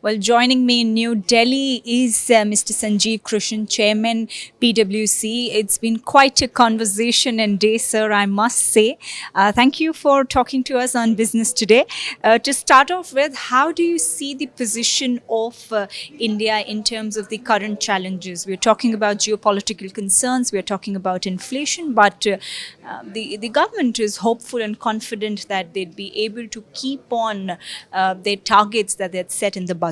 Well, joining me in New Delhi is Mr. Sanjeev Krishan, Chairman, PwC. It's been quite a conversation and day, sir, I must say. Thank you for talking to us on business today. To start off with, how do you see the position of India in terms of the current challenges? We're talking about geopolitical concerns, we're talking about inflation, but the government is hopeful and confident that they'd be able to keep on their targets that they'd set in the budget.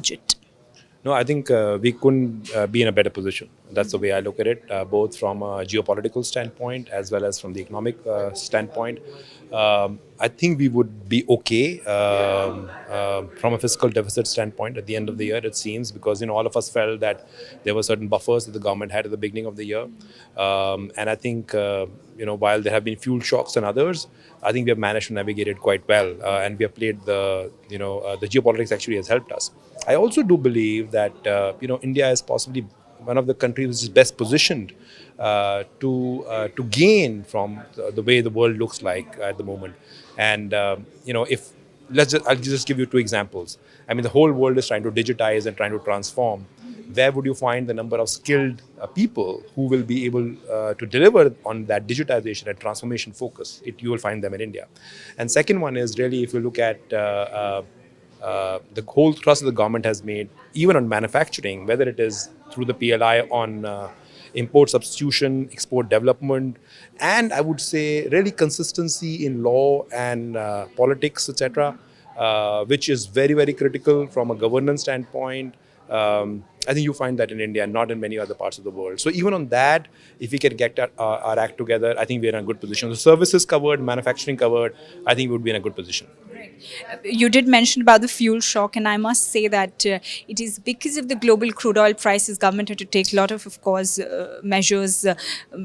No, I think we couldn't be in a better position. That's the way I look at it, both from a geopolitical standpoint as well as from the economic standpoint. I think we would be okay from a fiscal deficit standpoint at the end of the year, it seems, because all of us felt that there were certain buffers that the government had at the beginning of the year. And I think, while there have been fuel shocks and others, I think we have managed to navigate it quite well. And we have played the geopolitics actually has helped us. I also do believe that India is possibly one of the countries which is best positioned to gain from the way the world looks like at the moment. And if I'll just give you two examples. I mean, the whole world is trying to digitize and trying to transform. Where would you find the number of skilled people who will be able to deliver on that digitization and transformation focus? You will find them in India. And second one is really, if you look at the whole thrust the government has made, even on manufacturing, whether it is through the PLI on import substitution, export development, and I would say really consistency in law and politics, etc., which is very, very critical from a governance standpoint. I think you find that in India, not in many other parts of the world. So even on that, if we can get our act together, I think we're in a good position. The services covered, manufacturing covered, I think we would be in a good position. You did mention about the fuel shock, and I must say that it is because of the global crude oil prices, government had to take a lot of course, measures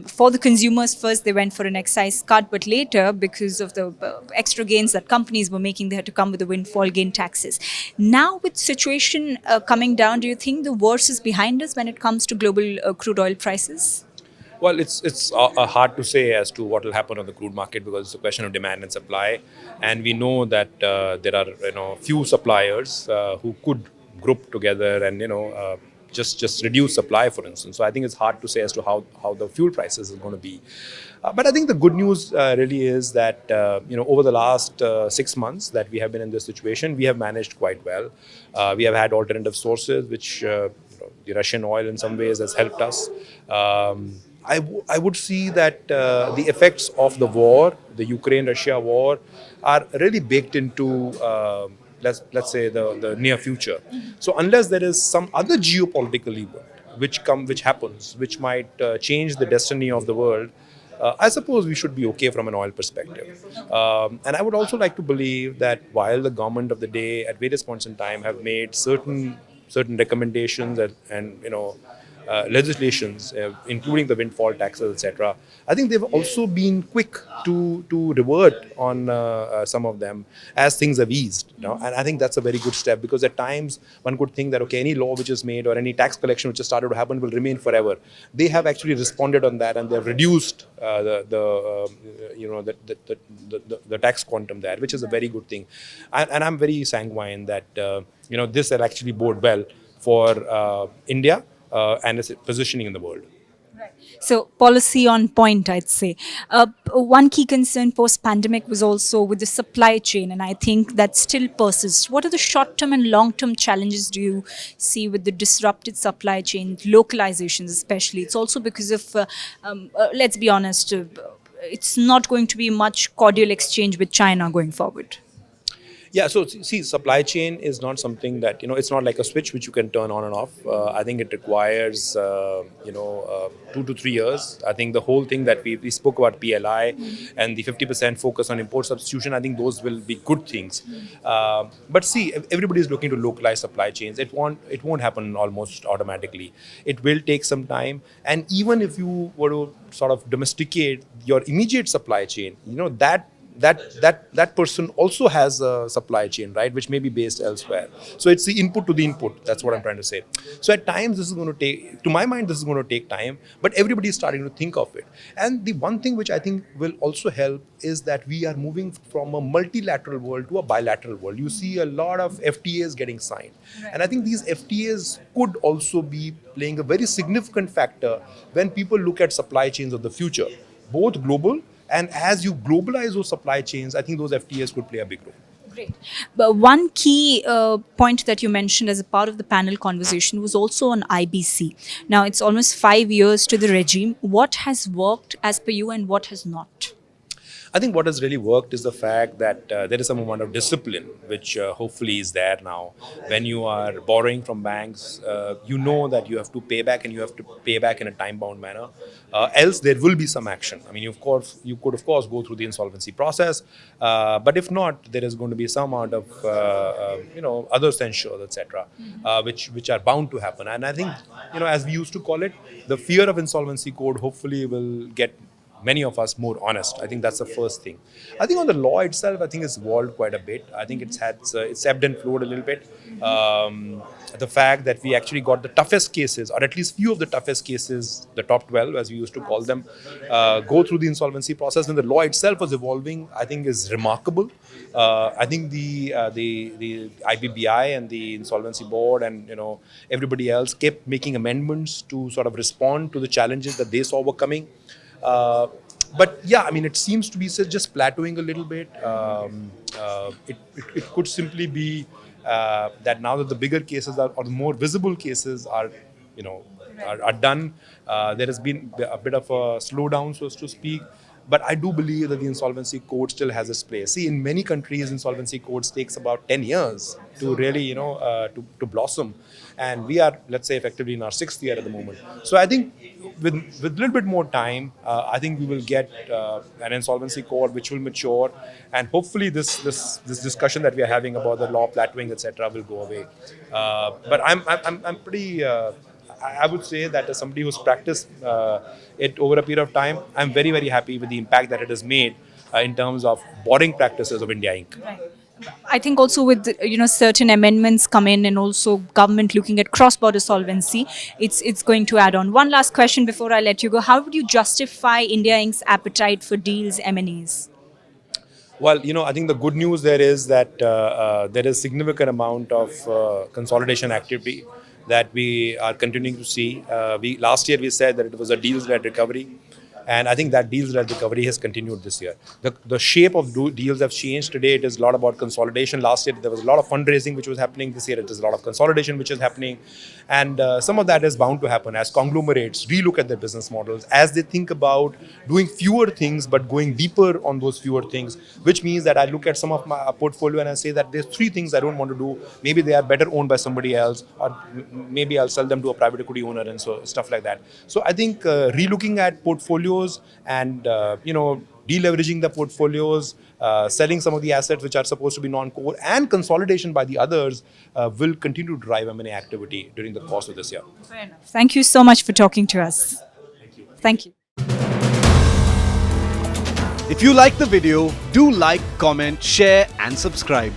for the consumers. First, they went for an excise cut, but later, because of the extra gains that companies were making, they had to come with the windfall gain taxes. Now, with situation coming down, do you think the worst is behind us when it comes to global crude oil prices? Well, it's hard to say as to what will happen on the crude market because it's a question of demand and supply, and we know that there are few suppliers who could group together and just reduce supply, for instance. So I think it's hard to say as to how the fuel prices is going to be. But I think the good news really is that over the last 6 months that we have been in this situation, we have managed quite well. We have had alternative sources, which the Russian oil in some ways has helped us. I would see that the effects of the war, the Ukraine-Russia war, are really baked into, let's say, the near future. So unless there is some other geopolitical event which happens, which might change the destiny of the world, I suppose we should be okay from an oil perspective. And I would also like to believe that while the government of the day at various points in time have made certain recommendations and legislations, including the windfall taxes, etc. I think they've also been quick to revert on some of them as things have eased. And I think that's a very good step, because at times one could think that any law which is made or any tax collection which has started to happen will remain forever. They have actually responded on that, and they've reduced the tax quantum there, which is a very good thing. And I'm very sanguine that this will actually bode well for India and its positioning in the world. So, policy on point, I'd say. One key concern post pandemic was also with the supply chain, and I think that still persists. What are the short term and long term challenges do you see with the disrupted supply chain, localizations especially? It's also because of, let's be honest, it's not going to be much cordial exchange with China going forward. Yeah, so see, supply chain is not something that, it's not like a switch which you can turn on and off. I think it requires, 2 to 3 years. I think the whole thing that we spoke about PLI and the 50% focus on import substitution, I think those will be good things. But see, everybody is looking to localize supply chains. It won't happen almost automatically. It will take some time. And even if you were to sort of domesticate your immediate supply chain, that that person also has a supply chain, right, which may be based elsewhere. So it's the input to the input. That's what I'm trying to say. So at times this is going to take, to my mind, this is going to take time, but everybody is starting to think of it. And the one thing which I think will also help is that we are moving from a multilateral world to a bilateral world. You see a lot of FTAs getting signed, and I think these FTAs could also be playing a very significant factor when people look at supply chains of the future, both global, and as you globalize those supply chains, I think those FTAs could play a big role. Great. But one key point that you mentioned as a part of the panel conversation was also on IBC. Now, it's almost 5 years to the regime. What has worked as per you and what has not? I think what has really worked is the fact that there is some amount of discipline, which hopefully is there now. When you are borrowing from banks, you know that you have to pay back, and you have to pay back in a time-bound manner. Else, there will be some action. I mean, you could of course go through the insolvency process, but if not, there is going to be some amount of other censures, etc., which are bound to happen. And I think, as we used to call it, the fear of insolvency code hopefully will get many of us more honest. I think that's the first thing. I think on the law itself, I think it's evolved quite a bit. I think it's ebbed and flowed a little bit. The fact that we actually got the toughest cases, or at least few of the toughest cases, the top 12 as we used to call them, go through the insolvency process, and the law itself was evolving, I think is remarkable. I think the IBBI and the Insolvency Board and everybody else kept making amendments to sort of respond to the challenges that they saw were coming. But yeah, I mean, it seems to be just plateauing a little bit. It could simply be that now that the bigger cases or the more visible cases are done, there has been a bit of a slowdown, so to speak. But I do believe that the insolvency code still has its place. See, in many countries, insolvency codes takes about 10 years to really, to blossom. And we are, let's say, effectively in our 6th year at the moment. So I think with a little bit more time, I think we will get an insolvency code which will mature. And hopefully this discussion that we are having about the law plateauing, etc., will go away. But I'm pretty... I would say that as somebody who's practiced it over a period of time, I'm very, very happy with the impact that it has made in terms of borrowing practices of India Inc. Right. I think also with certain amendments come in, and also government looking at cross-border solvency, it's going to add on. One last question before I let you go: how would you justify India Inc.'s appetite for deals, M&As? Well, I think the good news there is that there is significant amount of consolidation activity that we are continuing to see. Last year we said that it was a deals-led recovery, and I think that deals-led recovery has continued this year. The shape of deals have changed. Today it is a lot about consolidation. Last year there was a lot of fundraising which was happening. This year it is a lot of consolidation which is happening, and some of that is bound to happen as conglomerates relook at their business models, as they think about doing fewer things but going deeper on those fewer things, which means that I look at some of my portfolio and I say that there's 3 things I don't want to do. Maybe they are better owned by somebody else, or maybe I'll sell them to a private equity owner, and so stuff like that. So I think relooking at portfolios and deleveraging the portfolios, selling some of the assets which are supposed to be non-core, and consolidation by the others will continue to drive M&A activity during the course of this year. Fair enough. Thank you so much for talking to us. Thank you. Thank you. If you like the video, do like, comment, share and subscribe.